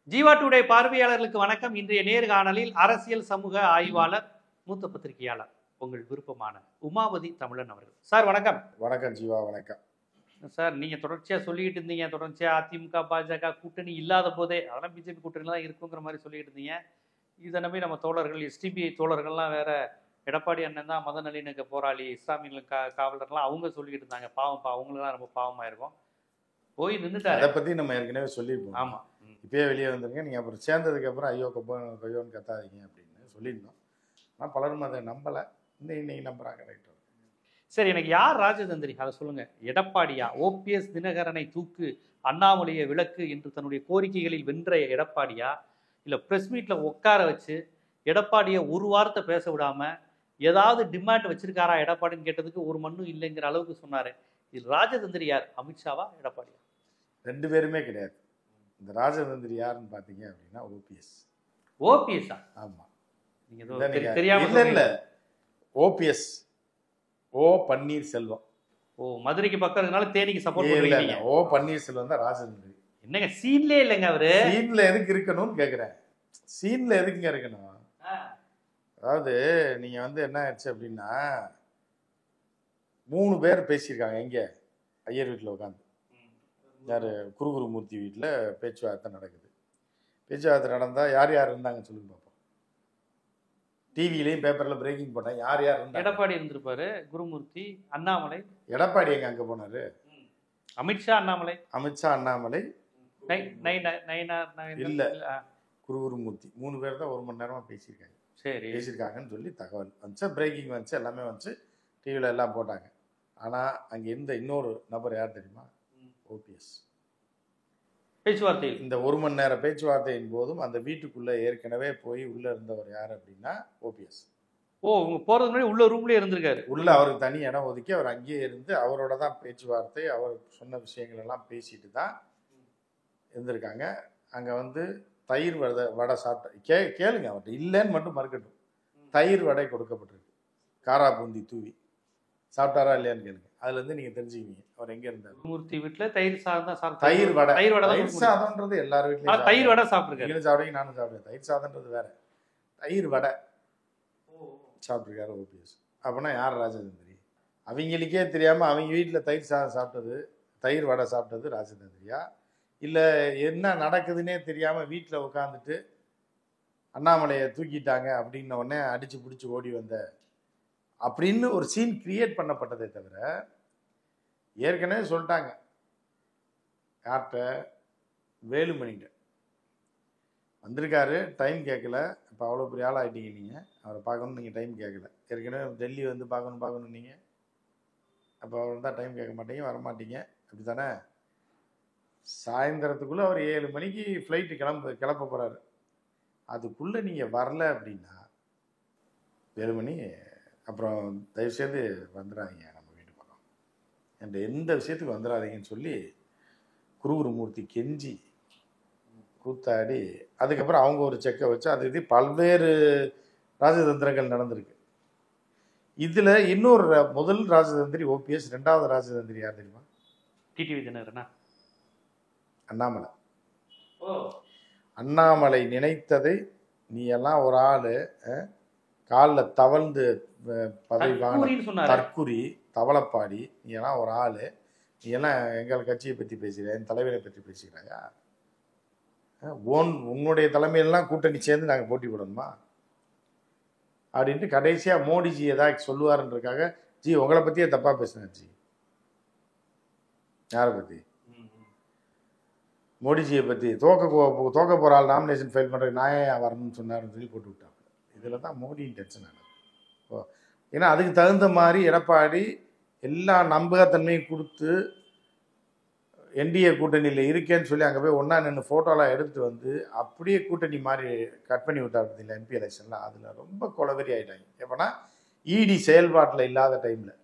Jeeva today பார்வையாளர்களுக்கு வணக்கம். இன்றைய நேர்காணலில் அரசியல் சமூக ஆய்வாளர், மூத்த பத்திரிகையாளர், உங்கள் விருப்பமான உமாபதி தமிழன் அவர்கள். சார் வணக்கம். வணக்கம் ஜீவா, வணக்கம் சார். நீங்க தொடர்ச்சியா சொல்லிட்டு இருந்தீங்க, தொடர்ச்சியா அதிமுக பாஜக கூட்டணி இல்லாத போதே அதெல்லாம் பிஜேபி கூட்டணி தான் இருக்குங்கிற மாதிரி சொல்லிட்டு இருந்தீங்க. இதை நம்பி நம்ம தோழர்கள், எஸ்டிபிஐ தோழர்கள்லாம் வேற எடப்பாடி அண்ணன் தான் மத நல்லிணக்க போராளி, இஸ்லாமியர்களுக்கு காவலர்லாம் அவங்க சொல்லிட்டு இருந்தாங்க. பாவம், அவங்களுக்குலாம் ரொம்ப பாவமா இருக்கும். போய் நின்றுட்டாரு. அதை பத்தி நம்ம ஏற்கனவே சொல்லியிருப்போம். ஆமா, இப்பயே வெளியே வந்துருங்க, நீங்க அப்புறம் சேர்ந்ததுக்கு அப்புறம் ஐயோ கையோன்னு கத்தாதீங்க அப்படின்னு சொல்லியிருந்தோம். ஆனால் பலரும் அதை நம்பலை, இன்னைக்கு நம்புறாங்க. ரைட். சரி, எனக்கு யார் ராஜதந்திரி அதை சொல்லுங்க. எடப்பாடியா? ஓபிஎஸ் தினகரனை தூக்கு, அண்ணாமலையை விளக்கு என்று தன்னுடைய கோரிக்கைகளில் வென்ற எடப்பாடியா? இல்லை பிரஸ் மீட்ல உட்கார வச்சு எடப்பாடியை ஒரு வாரத்தை பேச விடாம ஏதாவது டிமாண்ட் வச்சிருக்காரா எடப்பாடின்னு கேட்டதுக்கு ஒரு மண்ணும் இல்லைங்கிற அளவுக்கு சொன்னாரு. இது ராஜதந்திரி யார்? அமித்ஷாவா எடப்பாடியா? ரெண்டு பேருமே கிடையாது. இந்த ராஜதந்திரி யாருன்னு பார்த்தீங்க அப்படின்னா ஓபிஎஸ். ஓபிஎஸ்ஸா? ஆமா, நீங்க தெரியாம இல்ல. ஓபிஎஸ், ஓ பன்னீர்செல்வம். ஓ, மதுரைக்கு பக்கம் இருக்கனால தேனிக்கு சப்போர்ட் பண்றீங்க. ஓ பன்னீர்செல்வம் தான் ராஜதந்திரி. என்னங்க சீன்லே இல்லைங்க அவரு? சீன்ல எதுக்கு இருக்கணும்னு கேக்குறேன். சீன்ல எதுக்குங்க இருக்கணும்? அதாவது நீங்க என்ன ஆயிடுச்சு அப்படின்னா, 3 பேர் பேசியிருக்காங்க. எங்க? ஐயர் வீட்டில் உட்காந்து. யார்? குருகுருமூர்த்தி வீட்டில் பேச்சுவார்த்தை நடக்குது. பேச்சுவார்த்தை நடந்தால் யார் யார் இருந்தாங்க சொல்லுங்க பார்ப்போம். டிவிலையும் பேப்பரில் பிரேக்கிங் போட்டேன். யார் யார் இருந்தாங்க? எடப்பாடி இருந்திருப்பாரு, குருமூர்த்தி, அண்ணாமலை. எடப்பாடி எங்க அங்கே போனார்? அமித்ஷா, அண்ணாமலை. அமித்ஷா, அண்ணாமலை இல்லை, குருகுருமூர்த்தி. 3 பேர் தான் 1 மணி நேரமாக பேசியிருக்காங்க. சரி, பேசியிருக்காங்கன்னு சொல்லி தகவல் வந்துச்சு, பிரேக்கிங் வந்துச்சு, எல்லாமே வந்துச்சு, டிவியில் எல்லாம் போட்டாங்க. ஆனால் அங்கே இருந்த இன்னொரு நபர் யார் தெரியுமா? ஓபிஎஸ். பேச்சுவார்த்தை. இந்த 1 மணி நேர பேச்சுவார்த்தையின் போதும் அந்த வீட்டுக்குள்ளே ஏற்கனவே போய் உள்ளே இருந்தவர் யார் அப்படின்னா ஓபிஎஸ். ஓ, இவங்க போகிறதுக்கு முன்னாடி உள்ள ரூம்லேயே இருந்திருக்காரு. உள்ளே அவருக்கு தனி இடம் ஒதுக்கி அவர் அங்கேயே இருந்து அவரோட தான் பேச்சுவார்த்தை, அவர் சொன்ன விஷயங்கள் எல்லாம் பேசிட்டு தான் இருந்திருக்காங்க. அங்கே தயிர் வடை சாப்பிட்ட கேளுங்க, அவர்கிட்ட இல்லைன்னு மட்டும் மறுக்கட்டும். தயிர் வடை கொடுக்கப்பட்டிருக்கு, காரா பூந்தி தூவி. சாப்பிட்டாரா இல்லையான்னு கேளுங்க. அதுலேருந்து நீங்கள் தெரிஞ்சுக்குவீங்க அவர் எங்கே இருந்தார். மூர்த்தி வீட்டில் தயிர் சாதம் தான் சாப்பிட்டு. தயிர் வடை. தயிர் சாதம்ன்றது எல்லார் வீட்லையும் தயிர் வடை சாப்பிட்ருக்காரு. நீங்களும் சாப்பிடுங்க, நானும் சாப்பிடுவேன். தயிர் சாதம்ன்றது வேற, தயிர் வடை சாப்பிட்ருக்காரு ஓபிஎஸ். அப்படின்னா யார் ராஜதந்திரி? அவங்களுக்கே தெரியாமல் அவங்க வீட்டில் தயிர் சாதம் சாப்பிட்டது, தயிர் வடை சாப்பிட்டது ராஜதந்திரியா? இல்லை என்ன நடக்குதுன்னே தெரியாமல் வீட்டில் உட்காந்துட்டு அண்ணாமலையை தூக்கிட்டாங்க அப்படின்ன உடனே அடித்து பிடிச்சி ஓடி வந்த அப்படின்னு ஒரு சீன் கிரியேட் பண்ணப்பட்டதே தவிர, ஏற்கனவே சொல்லிட்டாங்க யார்கிட்ட? வேலுமணிகிட்ட வந்திருக்காரு, டைம் கேட்கல. இப்போ அவ்வளோ பெரிய ஆள் ஆகிட்டீங்க, நீங்கள் அவரை பார்க்கணுன்னு நீங்கள் டைம் கேட்கல. ஏற்கனவே டெல்லி பார்க்கணும் நீங்கள். அப்போ அவர் தான் டைம் கேட்க மாட்டீங்க, வரமாட்டீங்க, அப்படி தானே? சாயந்தரத்துக்குள்ளே அவர் 7 மணிக்கு ஃப்ளைட்டு கிளப்ப போகிறாரு. அதுக்குள்ளே நீங்கள் வரல அப்படின்னா வேலுமணி அப்புறம் தயவுசெய்து வந்துடாதீங்க நம்ம வீட்டு பக்கம், எந்த விஷயத்துக்கு வந்துடாதீங்கன்னு சொல்லி குருகுருமூர்த்தி கெஞ்சி கூத்தாடி, அதுக்கப்புறம் அவங்க ஒரு செக்கை வச்சு அது பல்வேறு ராஜதந்திரங்கள் நடந்திருக்கு. இதில் இன்னொரு முதல் ராஜதந்திரி ஓபிஎஸ், 2வது ராஜதந்திரி யார் தெரியுமா? டிடிவி தினகரனா? அண்ணாமலை. அண்ணாமலை நினைத்ததை நீ எல்லாம் ஒரு ஆள் காலில் தவழ்ந்து பதவி வாங்க, தற்குறி தவளப்பாடி, நீ எல்லாம் ஒரு ஆள், நீ எல்லாம் எங்கள் கட்சியை பற்றி பேசுகிற, என் தலைவரை பற்றி பேசுகிறாயா? உன்னுடைய தலைமையிலாம் கூட்டணி சேர்ந்து நாங்கள் போட்டி போடணுமா அப்படின்ட்டு கடைசியாக மோடிஜி ஏதாவது சொல்லுவாருன்றதுக்காக, ஜி உங்களை பற்றியே தப்பாக பேசினேன் ஜி. யாரை பற்றி? மோடிஜியை பற்றி. தோக்க போகிற ஆள் நாமினேஷன் ஃபைல் பண்ணுறதுக்கு நான் ஏன் வரணும்னு சொன்னார்னு சொல்லி போட்டு விட்டாங்க. இதில் தான் மோடியின் டென்ஷன் ஆனது. ஏன்னா அதுக்கு தகுந்த மாதிரி எடப்பாடி எல்லா நம்பகத்தன்மையும் கொடுத்து என்டிஏ கூட்டணியில் இருக்கேன்னு சொல்லி அங்கே போய் ஒன்றா நின்று ஃபோட்டோலாம் எடுத்துட்டு அப்படியே கூட்டணி மாதிரி கட் பண்ணி விட்டார் பார்த்தீங்களா எம்பி எலெக்ஷன்லாம். அதில் ரொம்ப கொலவெறி ஆகிட்டாங்க. எப்போனா இடி செயல்பாட்டில் இல்லாத டைமில்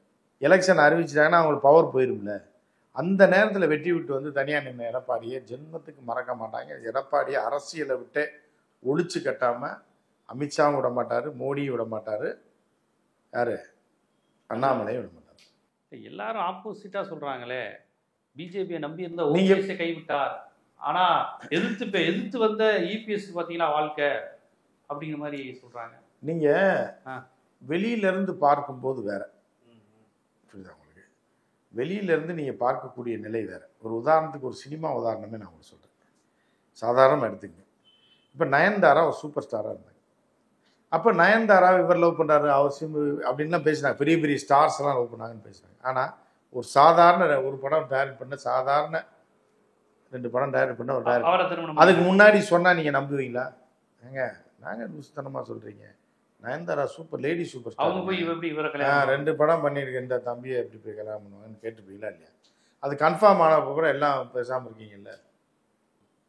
எலெக்ஷன் அறிவிச்சிட்டாங்கன்னா அவங்களுக்கு பவர் போயிரும்ல, அந்த நேரத்தில் வெட்டி விட்டு தனியாக நின்று எடப்பாடியை ஜென்மத்துக்கு மறக்க மாட்டாங்க. எடப்பாடியை அரசியலை விட்டு ஒழிச்சு கட்டாமல் அமித்ஷாவும் விட மாட்டார், மோடியும் விட மாட்டார், யார்? அண்ணாமலையும் விட மாட்டார். எல்லாரும் ஆப்போசிட்டாக சொல்கிறாங்களே, பிஜேபியை நம்பி இருந்த ஓபிஎஸ்ஸை கைவிட்டார். ஆனா எதிர்த்து வந்த இபிஎஸ் பாத்தீங்கன்னா வாழ்க்கை அப்படிங்கிற மாதிரி சொல்றாங்க. நீங்க வெளியில இருந்து பார்க்கும்போது வேற, புரியுதா உங்களுக்கு? வெளியில இருந்து நீங்க பார்க்கக்கூடிய நிலை வேற. ஒரு உதாரணத்துக்கு ஒரு சினிமா உதாரணமே நான் உங்களுக்கு சொல்றேன், சாதாரணமாக எடுத்துக்கங்க. இப்போ நயன்தாரா ஒரு சூப்பர் ஸ்டாராக இருந்தாங்க. அப்போ நயன்தாரா இவர் லவ் பண்ணுறாரு அவசியம் அப்படின்லாம் பேசினாங்க, பெரிய பெரிய ஸ்டார்ஸ் எல்லாம் லவ் பண்ணாங்கன்னு பேசுனாங்க. ஆனால் ஒரு சாதாரண ஒரு படம் டைரக்ட் பண்ண, சாதாரண 2 படம் டைரக்ட் பண்ண ஒரு டைரக்ட், அதுக்கு முன்னாடி சொன்னால் நீங்கள் நம்புவீங்களா? ஏங்க நாங்கள் லூசுத்தனமாக சொல்கிறீங்க, Nayanthara super lady super star, அவங்க போய் எப்படி இவரை கல்யாணம் 2 படம் பண்ணியிருக்கேன், இந்த தம்பியை எப்படி போய் கல்யாணம் பண்ணுவாங்கன்னு கேட்டுப்பீங்களா இல்லையா? அது கன்ஃபார்ம் ஆனப்போ கூட எல்லாம் பேசாமல் இருக்கீங்கல்ல,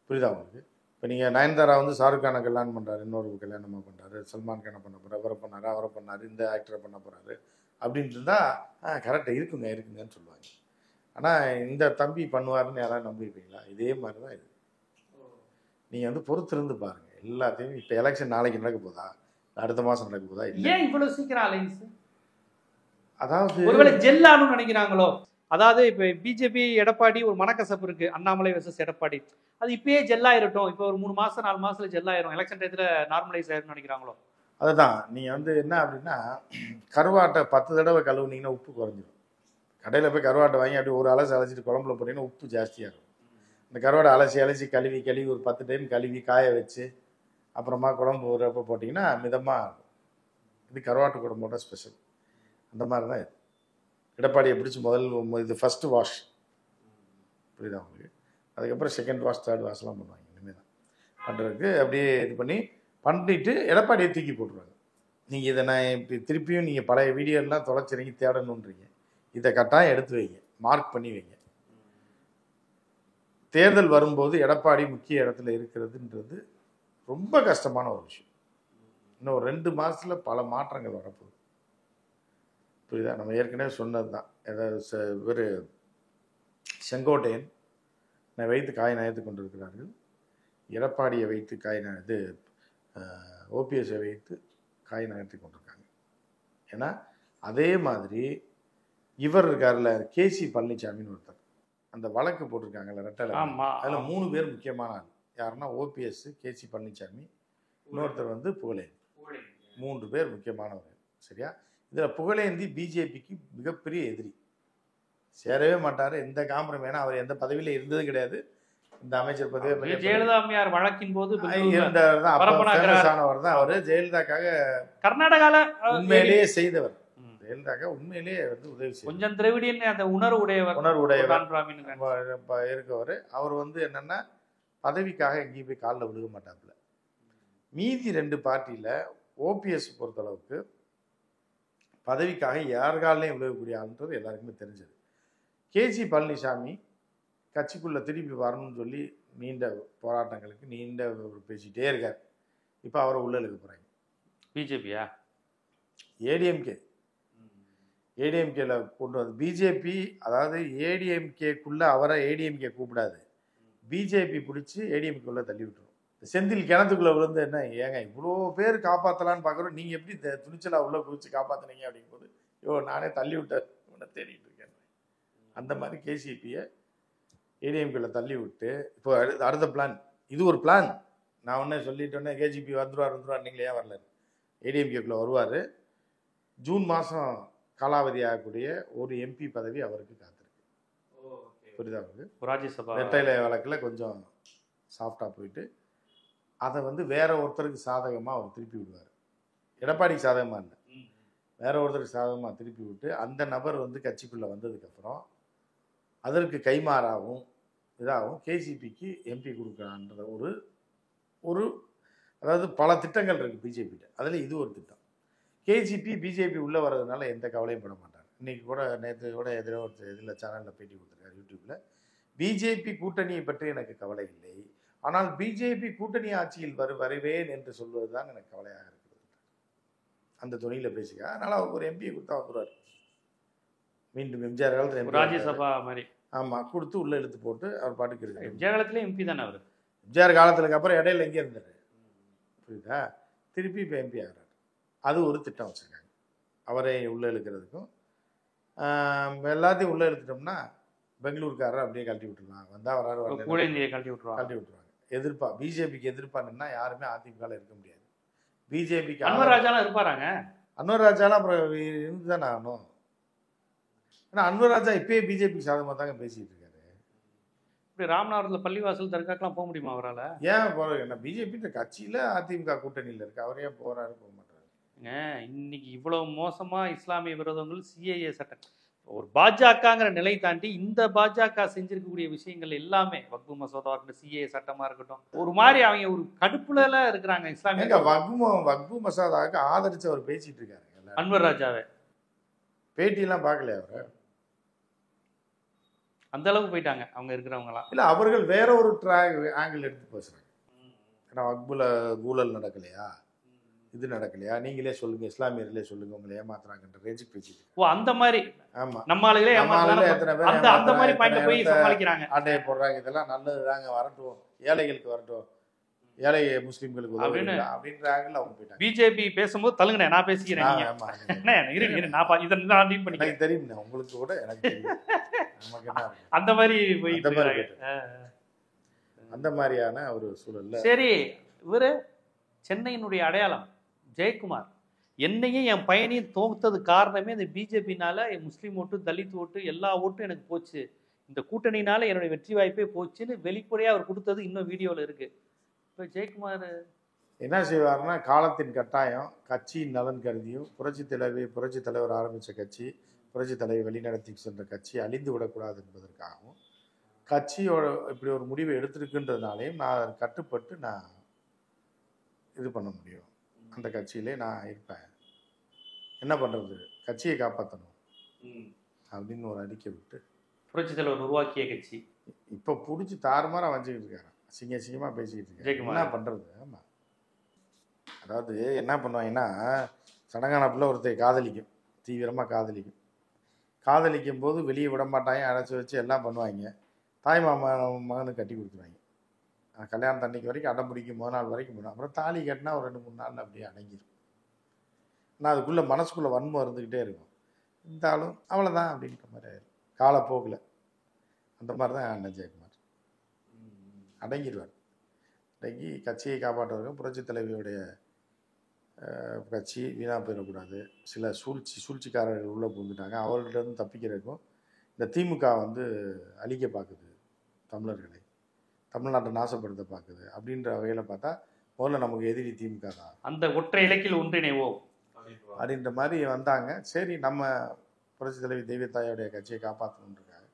புரியுதா உங்களுக்கு? இப்போ நீங்கள் நயன்தாரா வந்து ஷாருக் கானை கல்யாணம் பண்ணுறாரு, இன்னொரு கல்யாணமாக பண்ணுறாரு, சல்மான் கானை பண்ண போகிறார், அவரை பண்ணார், அவரை பண்ணார், இந்த ஆக்டரை பண்ண போகிறாரு அப்படின்ட்டு இருந்தால் கரெக்டாக இருக்குங்கன்னு சொல்லுவாங்க. ஆனால் இந்த தம்பி பண்ணுவாருன்னு யாராவது நம்பியிருப்பீங்களா? இதே மாதிரி தான் இது. நீங்கள் வந்து பொறுத்திருந்து பாருங்கள் எல்லாத்தையும். இப்போ எலெக்ஷன் நாளைக்கு நடக்க போதா, அடுத்த மாதம் நடக்க போதா? ஏன் இவ்வளோ சீக்கிரம் அலைன்ஸ்? அதாவது ஒருவேளை ஜெல்லானு நினைக்கிறாங்களோ? அதாவது இப்போ பிஜேபி எடப்பாடி ஒரு மனக்கசப்பு இருக்கு, அண்ணாமலை வெர்சஸ் எடப்பாடி, அது இப்பயே ஜெல்லாயிரட்டும், இப்போ ஒரு 3 மாசம் 4 மாசத்துல ஜெல்லாயிரும், எலெக்ஷன் டயத்துல நார்மலைஸ் ஆயிரும்னு நினைக்கிறாங்களோ? அதுதான் நீங்கள் வந்து என்ன அப்படின்னா, கருவாட்டை 10 தடவை கழுவுனீங்கன்னா உப்பு குறைஞ்சிடும். கடையில் போய் கருவாட்டை வாங்கி அப்படி ஒரு அலசி அலசிட்டு குழம்புல போட்டிங்கன்னா உப்பு ஜாஸ்தியாக இருக்கும். இந்த கருவாடை அலசி கழுவி ஒரு 10 டைம் கழுவி காய வச்சு அப்புறமா குழம்பு ஊறப்போ போட்டிங்கன்னா மிதமாக இருக்கும். இது கருவாட்டு குழம்போட ஸ்பெஷல். அந்த மாதிரி தான் இது. எடப்பாடியை பிடிச்சி இது ஃபஸ்ட்டு வாஷ், புரியுதா உங்களுக்கு? அதுக்கப்புறம் செகண்ட் வாஷ், தேர்ட் வாஷ்லாம் பண்ணுவாங்க. இனிமேல் தான் பண்ணுறதுக்கு அப்படியே இது பண்ணிவிட்டு எடப்பாடியை தூக்கி போட்டுருவாங்க. நீங்கள் இதை நான் இப்படி திருப்பியும் நீங்கள் பழைய வீடியோலாம் தொலைச்சிறங்கி தேடணுன்றீங்க, இதை கட்டாயம் எடுத்து வைங்க, மார்க் பண்ணி வைங்க. தேர்தல் வரும்போது எடப்பாடி முக்கிய இடத்துல இருக்கிறதுன்றது ரொம்ப கஷ்டமான ஒரு விஷயம். இன்னும் ஒரு 2 மாதத்தில் பல மாற்றங்கள் வரப்போகுது, புரியுதா? நம்ம ஏற்கனவே சொன்னது தான். ஏதாவது இவர் செங்கோட்டையன் வைத்து காய் நயத்து கொண்டிருக்கிறார்கள், எடப்பாடியை வைத்து ஓபிஎஸ்ஸை வைத்து காய் நகர்த்தி கொண்டிருக்காங்க. ஏன்னா அதே மாதிரி இவர் இருக்கார்ல, கேசி பழனிசாமின்னு ஒருத்தர், அந்த வழக்கு போட்டிருக்காங்கல்ல ரெட்டலை, அதில் 3 பேர் முக்கியமான ஆள். யாருன்னா ஓபிஎஸ், கேசி பழனிசாமி, இன்னொருத்தர் வந்து புகழேந்தி. 3 பேர் முக்கியமானவர். சரியா? இதில் புகழேந்தி பிஜேபிக்கு மிகப்பெரிய எதிரி, சேரவே மாட்டார் எந்த காம்பரம். ஏன்னா அவர் எந்த பதவியில் இருந்தது கிடையாது, இந்த அமைச்சர் பதவி ஜெயலலிதா வழக்கின் போது இருந்தவர் தான், ஃபேமஸானவர் தான் அவர். ஜெயலலிதாக்காக கர்நாடகால உண்மையிலேயே செய்தவர், ஜெயலலிதாக்காக உண்மையிலேயே வந்து உதவி செய்தார். கொஞ்சம் திராவிடியன் அந்த உணர்வுடையவர் இருக்கவர். அவர் வந்து என்னன்னா பதவிக்காக எங்கேயும் போய் காலில் விழுக மாட்டாப்புல. மீதி 2 பார்ட்டியில் ஓபிஎஸ் பொறுத்தளவுக்கு பதவிக்காக யார் காலையும் விழுகக்கூடிய ஆளுன்றது எல்லாருக்குமே தெரிஞ்சது. கேசி பழனிசாமி கட்சிக்குள்ளே திருப்பி வரணும்னு சொல்லி நீண்ட போராட்டங்களுக்கு பேசிகிட்டே இருக்கார். இப்போ அவரை உள்ள இழுக்க போகிறாங்க. பிஜேபியா ஏடிஎம்கேல கொண்டு வந்து பிஜேபி, அதாவது ஏடிஎம்கேக்குள்ளே அவரை ஏடிஎம்கே கூப்பிடாது, பிஜேபி பிடிச்சி ஏடிஎம்கேக்குள்ளே தள்ளி விட்டுரும். செந்தில் கிணத்துக்குள்ளே விழுந்து என்ன ஏங்க இவ்வளோ பேர் காப்பாற்றலான்னு பார்க்குறோம், நீங்கள் எப்படி துணிச்சலாக உள்ளே குதிச்சு காப்பாற்றினீங்க அப்படிங்கும்போது, நானே தள்ளி விட்டேன் உன்னை தேடிட்டு இருக்கேன். அந்த மாதிரி கேசிபியை ஏடிஎம்கேல தள்ளி விட்டு இப்போ அடுத்த பிளான், இது ஒரு பிளான். நான் ஒன்றே சொல்லிட்டோன்னே கேஜிபி வந்துருவார் நீங்களே வரல, ஏடிஎம்கேக்குள்ளே வருவார். ஜூன் மாதம் காலாவதி ஆகக்கூடிய ஒரு எம்பி பதவி அவருக்கு காத்திருக்கு, புரியுதா? அவருக்கு ராஜ்யசபா ரெட்டைலை வழக்கில் கொஞ்சம் சாஃப்டாக போயிட்டு அதை வந்து வேற ஒருத்தருக்கு சாதகமாக அவர் திருப்பி விடுவார். எடப்பாடிக்கு சாதகமாக இல்லை, வேற ஒருத்தருக்கு சாதகமாக திருப்பி விட்டு அந்த நபர் வந்து கட்சிக்குள்ளே வந்ததுக்கப்புறம் அதற்கு கைமாறாகவும் இதாகவும் கேசிபிக்கு எம்பி கொடுக்கலான்ற ஒரு அதாவது பல திட்டங்கள் இருக்குது பிஜேபிகிட்ட. அதில் இது ஒரு திட்டம். கேஜிபி பிஜேபி உள்ளே வர்றதுனால எந்த கவலையும் பட மாட்டார். இன்றைக்கி கூட நேற்று கூட எதிரோ ஒரு இதில் சேனலில் பேட்டி கொடுத்துருக்காரு யூடியூப்பில், பிஜேபி கூட்டணியை பற்றி எனக்கு கவலை இல்லை, ஆனால் பிஜேபி கூட்டணி ஆட்சியில் வருவேன் என்று சொல்வது தான் எனக்கு கவலையாக இருக்கிறது. அந்த துணியில் பேசுக. அதனால் அவருக்கு ஒரு எம்பியை கொடுத்தா வந்துடுவார். மீண்டும் எம்ஜிஆர் காலத்தில் ராஜ்யசபா மாதிரி ஆமாம் கொடுத்து உள்ளே இழுத்து போட்டு அவர் பாட்டுக்கு இருக்காரு. எம்ஜிஆர் காலத்துல எம்பி தானே அவர். எம்ஜிஆர் காலத்துக்கு அப்புறம் இடையில எங்கே இருந்தார், புரியுதா? திருப்பி இப்போ எம்பி ஆகிறார். அது ஒரு திட்டம் வச்சுருக்காங்க அவரை உள்ளே இழுக்கிறதுக்கும். எல்லாத்தையும் உள்ளே இழுத்துட்டோம்னா பெங்களூர்காரர் அப்படியே கழட்டி விட்டுருலாம், வந்தால் வராரு வரல கூடந்தியை கழட்டி விட்டுருவாங்க. கழட்டி விட்டுருவாங்க. எதிர்ப்பா பிஜேபிக்கு எதிர்ப்பானுன்னா யாருமே அதிமுகவில் இருக்க முடியாது. பிஜேபிக்கு அன்வர் ராஜாலாம் இருப்பாராங்க. அன்வர் ராஜாலாம் அப்புறம் இருந்து தானே ஆகணும். ஏன்னா அன்வர் ராஜா இப்பயே பிஜேபி சாதகமாக தாங்க பேசிட்டு இருக்காரு. இப்படி ராமநாதபுரத்தில் பள்ளிவாசல் தர்காக்கெல்லாம் போக முடியுமா அவரால்? ஏன் போகிறாரு? என்ன பிஜேபி கட்சியில் அதிமுக கூட்டணியில் இருக்கு, அவர் ஏன் போகிறாரு போக மாட்டாரு? இன்னைக்கு இவ்வளவு மோசமா இஸ்லாமிய விரோதங்கள் சிஏஏ சட்டம் ஒரு பாஜகங்கிற நிலை தாண்டி இந்த பாஜக செஞ்சிருக்கக்கூடிய விஷயங்கள் எல்லாமே வக்பு மசோதா இருக்கட்டும், சிஏ சட்டமா இருக்கட்டும், ஒரு மாதிரி அவங்க ஒரு கடுப்புல இருக்கிறாங்க. இஸ்லாமிய வக்பு மசோதாவுக்கு ஆதரிச்சு அவர் பேசிட்டு இருக்காரு. அன்வர் ராஜாவே பேட்டியெல்லாம் பார்க்கலையா அவர்? அந்த அளவுக்கு போயிட்டாங்க அவங்க இருக்கிறவங்களாம். இல்லை, அவர்கள் வேற ஒரு ஆங்கிள் எடுத்து பேசுறாங்க. ஏன்னா வக்புல ஊழல் நடக்கலையா, இது நடக்கலையா, நீங்களே சொல்லுங்க, இஸ்லாமியர்களே சொல்லுங்க, உங்களை ஏமாத்துறாங்கன்ற ரேஞ்சுக்கு பேசிட்டு. ஓ, அந்த மாதிரி. ஆமா, நம்ம ஆளுகளே எத்தனை பேர் அந்த மாதிரி பாயிண்ட்ல போய் சமாளிக்கிறாங்க. ஆட்டையை போடுறாங்க, இதெல்லாம் நல்லது தாங்க, வரட்டும், ஏழைகளுக்கு வரட்டும், ஏழை முஸ்லிம்களுக்கு அப்படின்ற ஆங்கிள் அவங்க போயிட்டாங்க. பிஜேபி பேசும்போது தள்ளுங்க, நான் பேசிக்கிறேன், எனக்கு தெரியும், உங்களுக்கு கூட எனக்கு தெரியும். அந்த மாதிரி அந்த மாதிரியான ஒரு சூழல்ல சரி. இவரு சென்னையினுடைய அடையாளம் ஜெயக்குமார், என்னையும் என் பையனையும் தோத்தது காரணமே இந்த பிஜேபினால முஸ்லீம் ஓட்டு, தலித் ஓட்டு, எல்லா ஓட்டும் எனக்கு போச்சு, இந்த கூட்டணினால என்னுடைய வெற்றி வாய்ப்பே போச்சுன்னு வெளிப்படையா அவர் கொடுத்தது இன்னும் வீடியோவில் இருக்கு. இப்போ ஜெயக்குமார் என்ன செய்வார்னா, காலத்தின் கட்டாயம், கட்சியின் நலன் கருதியும், புரட்சி தலைவர் ஆரம்பித்த கட்சி, புரட்சி தலைவர் வழிநடத்தி சென்ற கட்சி அழிந்து விடக்கூடாது என்பதற்காகவும், கட்சியோட இப்படி ஒரு முடிவை எடுத்திருக்குன்றதுனாலையும் நான் கட்டுப்பட்டு நான் இது பண்ண முடியும், அந்த கட்சியிலே நான் இருப்பேன், என்ன பண்ணுறது, கட்சியை காப்பாற்றணும் அப்படின்னு ஒரு அறிக்கை விட்டு புரட்சி தலைவர் உருவாக்கிய கட்சி இப்போ பிடிச்சி தாறுமாறாக வஞ்சிக்கிட்டு இருக்காரு, அசிங்கமாக பேசிக்கிட்டு இருக்காரு. என்ன பண்ணுறது? ஆமாம், அதாவது என்ன பண்ணுவாங்கன்னா, சடங்கானப்பில் ஒருத்தர் காதலிக்கும், தீவிரமாக காதலிக்கும் போது வெளியே விட மாட்டாங்க, அடைச்சி வச்சு எல்லாம் பண்ணுவாங்க, தாய் மகனுக்கு கட்டி கொடுத்துருவாங்க. கல்யாணம் தண்ணிக்கு வரைக்கும் அடம் பிடிக்கும், முதல் நாள் வரைக்கும் போடும், அப்புறம் தாலி கட்டினா ஒரு 2-3 நாளில் அப்படியே அடங்கிடும். ஆனால் அதுக்குள்ளே மனசுக்குள்ளே வன்மம் இருந்துக்கிட்டே இருக்கும், இந்த ஆளும் அவ்வளோதான் அப்படின்ற மாதிரி ஆயிடும் காலப்போக்கில். அந்த மாதிரி தான் அண்ணன் ஜெயக்குமார் அடங்கிடுவார். அடங்கி கட்சியை காப்பாற்றுவதற்கும், புரட்சி தலைவியுடைய கட்சி வீணாக போயிடக்கூடாது, சில சூழ்ச்சிக்காரர்கள் உள்ளே புகுந்துட்டாங்க, அவர்கள்ட்ட இருந்து தப்பிக்கிறதுக்கும் இந்த திமுக அழிக்க பார்க்குது, தமிழர்களை தமிழ்நாட்டை நாசப்படுத்த பார்க்குது அப்படின்ற வகையில் பார்த்தா முதல்ல நமக்கு எதிரி திமுக தான், அந்த ஒற்றை இலக்கில் ஒன்றிணைவோம் அப்படின்ற மாதிரி வந்தாங்க. சரி, நம்ம புரட்சி தலைவி தெய்வத்தாயோடைய கட்சியை காப்பாற்றணுன்றக்காக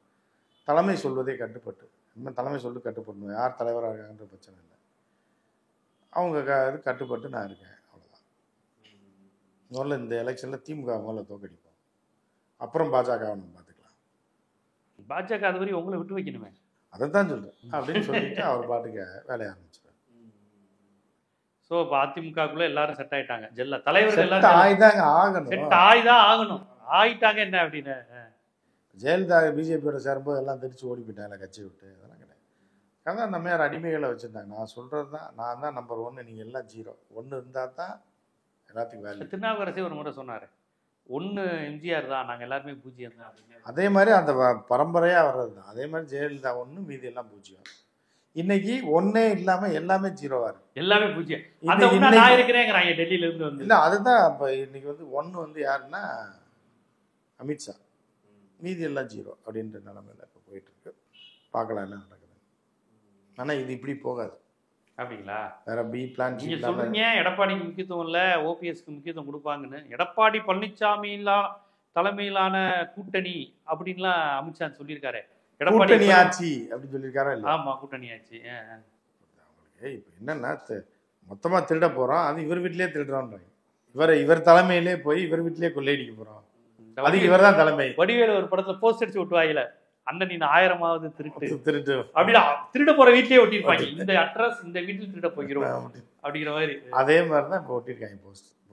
தலைமை சொல்வதே கட்டுப்பட்டு, நம்ம தலைமை சொல்லி கட்டுப்படணும், யார் தலைவராக இருக்காங்கன்ற பிரச்சனை இல்லை, அவங்க இது கட்டுப்பட்டு நான் இருக்கேன், அவ்வளோதான். முதல்ல இந்த எலெக்ஷனில் திமுக முதல்ல தோக்கடிப்போம், அப்புறம் பாஜக நம்ம பார்த்துக்கலாம். பாஜக அது வரையும் உங்களை விட்டு வைக்கணுமே, அதை தான் சொல்கிறேன் அப்படின்னு சொல்லிட்டு அவர் பாட்டுக்கு வேலையை ஆரம்பிச்சிட்டார். ஸோ இப்போ அதிமுகக்குள்ளே எல்லாரும் செட் ஆகிட்டாங்க, ஜெல்ல தலைவர்கள் எல்லாரும் ஆகணும், செட் ஆகிதான் ஆகணும், ஆகிட்டாங்க. என்ன அப்படின்னு ஜெயலலிதா பிஜேபியோட சேரும்போது எல்லாம் தெரிச்சு ஓடி போயிட்டாங்க கட்சியை விட்டு, அதெல்லாம் கிடையாது. அதான் நம்ம யார் அடிமைகளை வச்சுருந்தாங்க. நான் சொல்கிறது தான், நான் தான் நம்பர் 1, நீங்கள் எல்லாம் 0. 1 இருந்தால் தான் எல்லாத்துக்கும் வேலை. திருநாவுக்கரசே ஒரு முறை சொன்னார், 1 எம்ஜிஆர் தான், நாங்கள் எல்லாருமே 0 தான் அப்படின்னு. அதே மாதிரி அந்த பரம்பரையாக வர்றது தான். அதே மாதிரி ஜெயலலிதா 1, மீதி எல்லாம் 0. இன்னைக்கு 1 இல்லாமல் எல்லாமே 0வா இருக்கு, எல்லாமே 0. நான் இருக்கிறேங்கிறாங்க டெல்லியில இருந்து இல்லை, அதுதான் இப்போ இன்னைக்கு 1 யாருன்னா அமித்ஷா, மீதி எல்லாம் 0 அப்படின்ற நிலைமையில் இப்போ போயிட்டுருக்கு. பார்க்கலாம் என்ன நடக்குது. ஆனால் இது இப்படி போகாது அப்படிங்களா? வேற பி பிளான். நீங்கள் சொல்கிறீங்க எடப்பாடிக்கு முக்கியத்துவம் இல்லை, ஓபிஎஸ்க்கு முக்கியத்துவம் கொடுப்பாங்கன்னு. எடப்பாடி பழனிசாமி தலைமையிலான கூட்டணி அப்படின்லாம் அமித்ஷா சொல்லியிருக்காரு. கூட்டணி ஆட்சி அப்படின்னு சொல்லியிருக்காரா இல்லை? ஆமாம், கூட்டணி ஆட்சி. அவங்களுக்கு இப்போ என்னன்னா, மொத்தமாக திருட போகிறோம், அது இவர் வீட்டிலே திருடுறோன்றாங்க. இவர் தலைமையிலே போய் இவர் வீட்டிலே கொள்ளையடிக்க போகிறோம், அதுக்கு இவர் தான் தலைமை. வடிவேலு ஒரு படத்துல போஸ்ட் அடிச்சு விட்டுவாயில, அண்ணன் நீ 1000ஆவது திருட்டு அப்படின்னா திருட போற வீட்லயே ஒட்டிருப்பாங்க, இந்த அட்ரஸ் இந்த வீட்டில் திருட போகிறோம் அப்படிங்கிற மாதிரி. அதே மாதிரி தான் இப்போ ஒட்டிருக்காங்க,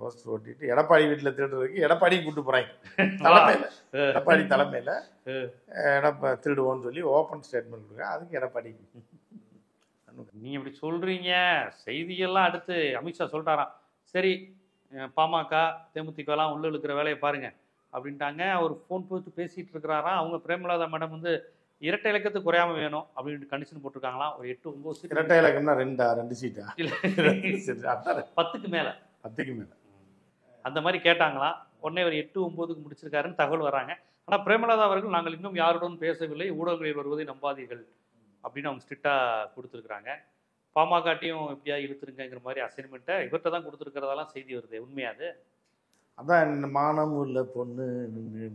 போஸ்ட் ஒட்டிட்டு எடப்பாடி வீட்டில் திருடுறதுக்கு எடப்பாடியும் கூட்டு போறாங்க தலைமையில. எடப்பாடி தலைமையில திருடுவோன்னு சொல்லி ஓப்பன் ஸ்டேட்மெண்ட் இருக்கு, அதுக்கு எடப்பாடி. நீங்க இப்படி சொல்றீங்க, செய்திகள்லாம் அடுத்து அமித்ஷா சொல்லிட்டாராம், சரி பாமக தேமுதிகலாம் உள்ள இருக்கிற வேலையை பாருங்க அப்படின்ட்டாங்க. அவர் ஃபோன் போட்டு பேசிகிட்டு இருக்கிறாராம். அவங்க பிரேமலதா மேடம் இரட்டை இலக்கத்துக்கு குறையாம வேணும் அப்படின்னு கண்டிஷன் போட்டிருக்காங்களாம். ஒரு 8-9 சீட். இரட்டை இலக்கம்னா 2 சீட்டா? இல்ல, 10க்கு மேல. 10க்கு மேல அந்த மாதிரி கேட்டாங்களாம். உடனே ஒரு 8-9க்கு முடிச்சிருக்காருன்னு தகவல் வராங்க. ஆனால் பிரேமலதா அவர்கள் நாங்கள் இன்னும் யாருடன் பேசவில்லை, ஊடகங்களில் வருவதை நம்பாதீர்கள் அப்படின்னு அவங்க ஸ்ட்ரிக்டாக கொடுத்துருக்குறாங்க. பாமகட்டையும் எப்படியா இழுத்துருங்கிற மாதிரி அசைன்மெண்ட்டை இவர்கிட்ட தான் கொடுத்துருக்கிறதெல்லாம் செய்தி வருது. உண்மையாது? அதான் இந்த மானம் உள்ள பொண்ணு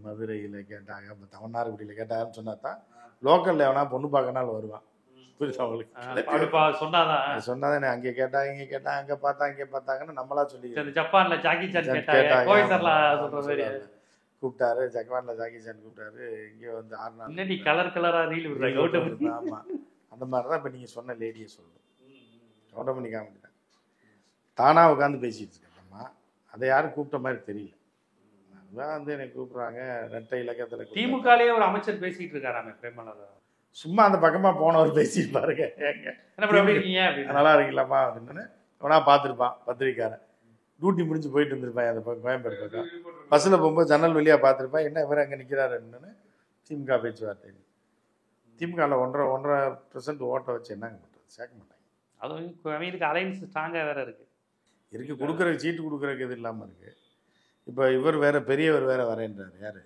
மதுரையில் கேட்டாங்க, இப்போ தமிழ்நாடுகுடியில் கேட்டாங்கன்னு சொன்னா தான் லோக்கலில் எவனா பொண்ணு பார்க்கனாலும் வருவான். புரியுது அவங்களுக்கு? சொன்னாதானே அங்கே கேட்டாங்க இங்கே கேட்டாங்க அங்கே பார்த்தாங்க இங்கே பார்த்தாங்கன்னு நம்மளா சொல்லி. ஜப்பான்ல ஜாக்கி சான் கேட்டாங்க, கூப்பிட்டாரு. ஜப்பான்ல ஜாக்கி சான் கூப்பிட்டாரு. இங்கே வந்து 6 நாள் கலர் கலரா ரீல் விடுறாங்க. ஆமா, அந்த மாதிரி தான் இப்போ நீங்கள் சொன்ன லேடியை சொல்லணும். கவுண்டர் பண்ணி காமிக்கிட்டாங்க. தானாக உட்காந்து பேசிட்டு இருக்கேன்மா, அதை யாரும் கூப்பிட்ட மாதிரி தெரியல. அதுதான் வந்து என்னை கூப்பிட்றாங்க. ரெட்டை இலக்கத்தில் திமுகலேயே ஒரு அமைச்சர் பேசிட்டு இருக்காராமே பிரேமலதா. சும்மா அந்த பக்கமாக போனவர் பேசிட்டு பாருங்க, நல்லா இருக்கீங்களாம்மா அப்படின்னு அவனா பார்த்துருப்பான். பத்திரிக்காரன் டியூட்டி முடிஞ்சு போயிட்டு இருந்திருப்பான் அந்த பக்கம் கோயம்பேடு பக்கம். பஸ்ஸில் போகும்போது ஜன்னல் வழியாக பார்த்துருப்பான். என்ன இவர் அங்கே நிற்கிறாருன்னு திமுக பேச்சுவார்த்தை. திமுகவில் 1.5% ஓட்டை வச்சு என்னங்க பண்ணுறது? சேர்க்க மாட்டாங்க. அதுவும் அவங்களுக்கு அலைன்ஸ் ஸ்ட்ராங்காக வேற இருக்கு கொடுக்குறதுக்கு சீட்டு கொடுக்குறதுக்கு இது இல்லாமல் இருக்கு. இப்போ இவர் வேற பெரியவர் வேற வரேன்றாரு. யாரு?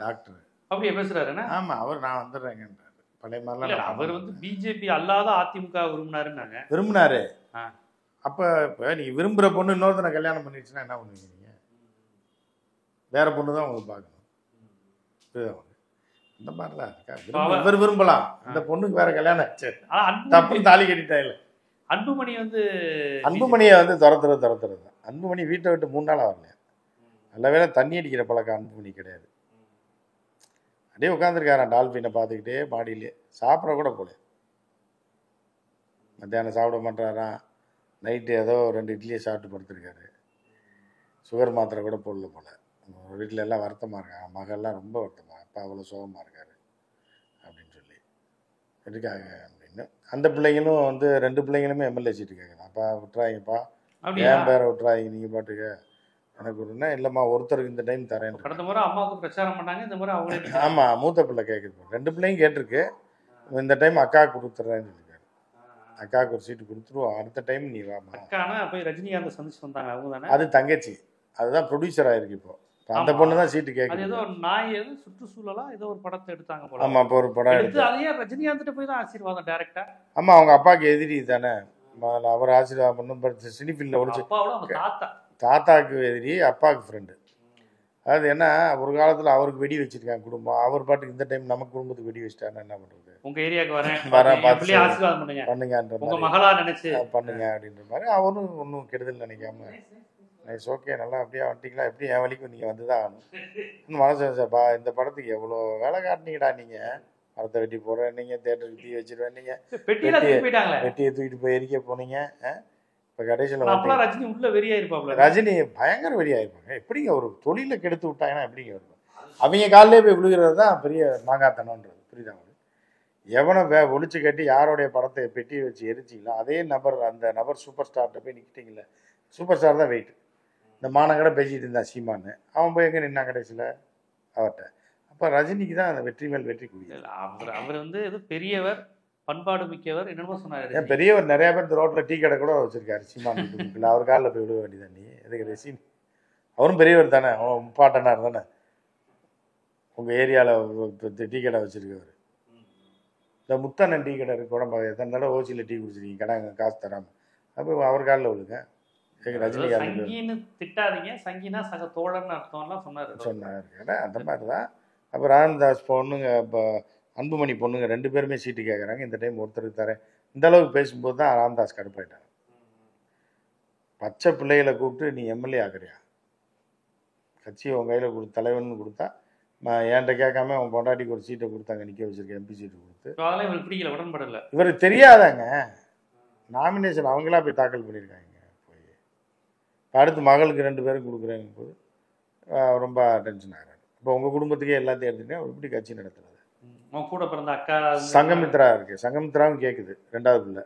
டாக்டர். அப்படியே பேசுறாருன்னா? ஆமாம், அவர் நான் வந்துடுறேங்கன்றாரு. பழைய மாதிரிலாம் அவர் வந்து பிஜேபி அல்லாத அதிமுக விரும்பினாரு. அப்போ இப்போ நீங்கள் விரும்புகிற பொண்ணு இன்னொருத்தனை கல்யாணம் பண்ணிடுச்சுன்னா என்ன பண்ணுவீங்க? நீங்கள் வேற பொண்ணு தான் உங்களுக்கு பார்க்கணும். இந்த மாதிரி தான் இருக்கா. இவர் விரும்பலாம், இந்த பொண்ணுக்கு வேற கல்யாணம் ஆச்சு, தப்புன்னு தாலி கட்டிட்டா. இல்லை, அன்புமணியை வந்து துரத்துறது தான். அன்புமணி வீட்டை விட்டு 3 நாளாக வரலையா? நல்ல வேளை தண்ணி அடிக்கிற பழக்கம் அன்புமணி கிடையாது. அப்படியே உட்காந்துருக்காரான் டால்ஃபினை பார்த்துக்கிட்டே மாடியிலே. சாப்பிட கூட போல. மத்தியானம் சாப்பிட மாட்டாரான். நைட்டு ஏதோ 2 இட்லியை சாப்பிட்டு படுத்துருக்காரு. சுகர் மாத்திரை கூட போடல போல. வீட்டில் எல்லாம் வருத்தமாக இருக்காங்க. மகள்லாம் ரொம்ப வருத்தமாக, அப்பா அவ்வளோ சோகமாக இருக்காரு அப்படின்னு சொல்லி இருக்காங்க அப்படின்னு. அந்த பிள்ளைங்களும் வந்து 2 பிள்ளைங்களுமே எம்எல்ஏ சீட்டு கேட்குறாங்க. அப்பா விட்டுறாங்கப்பா, ஏன் பேரை விட்டுறாங்க நீங்கள் பாட்டுக்க, எனக்கு விட்டுனா இல்லைம்மா ஒருத்தருக்கு இந்த டைம் தரேன். கடந்த முறை அம்மாவுக்கு பிரச்சாரம் பண்ணாங்க, இந்த முறை அவங்க. ஆமாம், மூத்த பிள்ளை கேட்குது. 2 பிள்ளையும் கேட்டிருக்கு. இந்த டைம் அக்காவுக்கு கொடுத்துட்றேன்னு சொல்லியிருக்காரு. அக்காவுக்கு ஒரு சீட்டு கொடுத்துருவோம், அடுத்த டைம் நீ வாமா. அக்கானா போய் ரஜினிகாந்த் சந்திச்சு வந்தாங்க அவங்க தானே? அது தங்கச்சி, அதுதான் ப்ரொடியூசர் ஆயிருக்கு. இப்போ அந்த பொண்ணு தான் சீட்டு கேட்குது. ஏதோ நாய் ஏதோ சுற்றுச்சூழலா ஏதோ ஒரு படத்தை எடுத்தாங்க போல. ஆமாம், இப்போ ஒரு படம் எடுத்து அதையே ரஜினிகாந்த் போய் தான் ஆசீர்வாதம் டைரக்டா. ஆமாம், அவங்க அப்பாவுக்கு எதிரி தானே. அவர் ஆசீர்வாதம் பண்ணும் சினிஃபீல்டில் ஒழிச்சு. தாத்தாவுக்கு எதிரி, அப்பாவுக்கு ஃப்ரெண்டு. அது என்ன, ஒரு காலத்தில் அவருக்கு வெடி வச்சிருக்காங்க குடும்பம். அவர் பாட்டுக்கு இந்த டைம் நம்ம குடும்பத்துக்கு வெடி வச்சிட்டாருன்னா என்ன பண்ணுறது? உங்க ஏரியாவுக்கு வரேன் பண்ணுங்கன்ற மாதிரி, மகளா நினைச்சு பண்ணுங்க அப்படின்ற மாதிரி. அவரும் ஒன்றும் கெடுதல் நினைக்காம, நைஸ் ஓகே நல்லா அப்படியே வந்துட்டீங்களா, எப்படி என் வழிக்கு நீங்கள் வந்து தான் ஆகணும். இன்னும் மனசு சாப்பா, இந்த படத்துக்கு எவ்வளோ வேலை காட்டினீங்கடா நீங்கள். மரத்தை வெட்டி போடுறேன், நீங்கள் தேட்டருக்கு தீ வச்சிருவேன், நீங்கள் வெட்டியை தூக்கிட்டு போய் எரிக்க போனீங்க. இப்போ கடைசியில் ரஜினி உள்ள வெறியாயிருப்பாங்க. ரஜினி பயங்கர வெறியாயிருப்பாங்க. எப்படிங்க ஒரு தொழிலை கெடுத்து விட்டாங்கன்னா எப்படிங்க இருக்கும்? அவங்க காலிலே போய் விழுகிறது தான் பெரிய மாங்காத்தனன்றது. புரியுதா? எவனை ஒழிச்சு கட்டி யாரோடைய படத்தை பெட்டி வச்சு எரிச்சிங்களோ அதே நபர், அந்த நபர் சூப்பர் ஸ்டார்கிட்ட போய் நிற்கிட்டீங்கள. சூப்பர் ஸ்டார் தான் வெயிட். இந்த மானங்கடை பேசிட்டு இருந்தான் சீமானு, அவன் போய் எங்கே நின்னா கடைசியில் அவர்கிட்ட. அப்போ ரஜினிக்கு தான் அந்த வெற்றி மேல் வெற்றி கூடிய. அவர் வந்து எது பெரியவர், பண்பாடு மிக்கவர், என்னமோ சொன்னார். ஏன் பெரியவர்? நிறைய பேர் ரோட்டில் டீ கடை கூட வச்சிருக்காரு சீமான். அவர் காலில் போய் விட வேண்டியதான். நீ எதுக்கு ரசின்? அவரும் பெரியவர் தானே, அவன் முப்பாட்டனார் தானே. உங்கள் ஏரியாவில் டீ கடை வச்சிருக்கவர். இந்த முத்தண்ணன் டீ கடை இருக்கு உடம்பு, எத்தனை தடவை ஓசியில் டீ குடிச்சிருக்கீங்க, கடை காசு தராமல். அப்போ அவர் காலில் விழுங்க. ரஜினிகாந்த் திட்டாதீங்க, சங்கினா சக தோழன்னு அர்த்தம்லாம் சொன்னார். அந்த மாதிரி தான். அப்போ ராமதாஸ் பொண்ணுங்க, இப்போ அன்புமணி பொண்ணுங்க 2 பேருமே சீட்டு கேட்குறாங்க. இந்த டைம் ஒருத்தருக்கு தரேன். இந்த அளவுக்கு பேசும்போது தான் ராமதாஸ் கடுப்பாயிட்டாங்க. பச்சை பிள்ளைகளை கூப்பிட்டு நீ எம்எல்ஏ ஆக்குறியா? கட்சி உன் கையில் தலைவன் கொடுத்தா என்கிட்ட கேட்காம அவன் பொண்டாட்டிக்கு ஒரு சீட்டை கொடுத்தாங்க, நிற்க வச்சிருக்க எம்பி சீட்டு கொடுத்து. பிடிக்கல, உடன்படல. இவருக்கு தெரியாதாங்க, நாமினேஷன் அவங்களா போய் தாக்கல் பண்ணியிருக்காங்க. போய் அடுத்து மகளுக்கு 2 பேரும் கொடுக்குறேங்க போது ரொம்ப டென்ஷன் ஆகிறாரு. இப்போ உங்கள் குடும்பத்துக்கே எல்லாத்தையும் எடுத்துட்டேன், அவர் எப்படி கட்சி நடத்துறது? கூட பிறந்த அக்கா சங்கமித்ரா இருக்குது. சங்கமித்ராவும் கேட்குது 2வது பிள்ளை.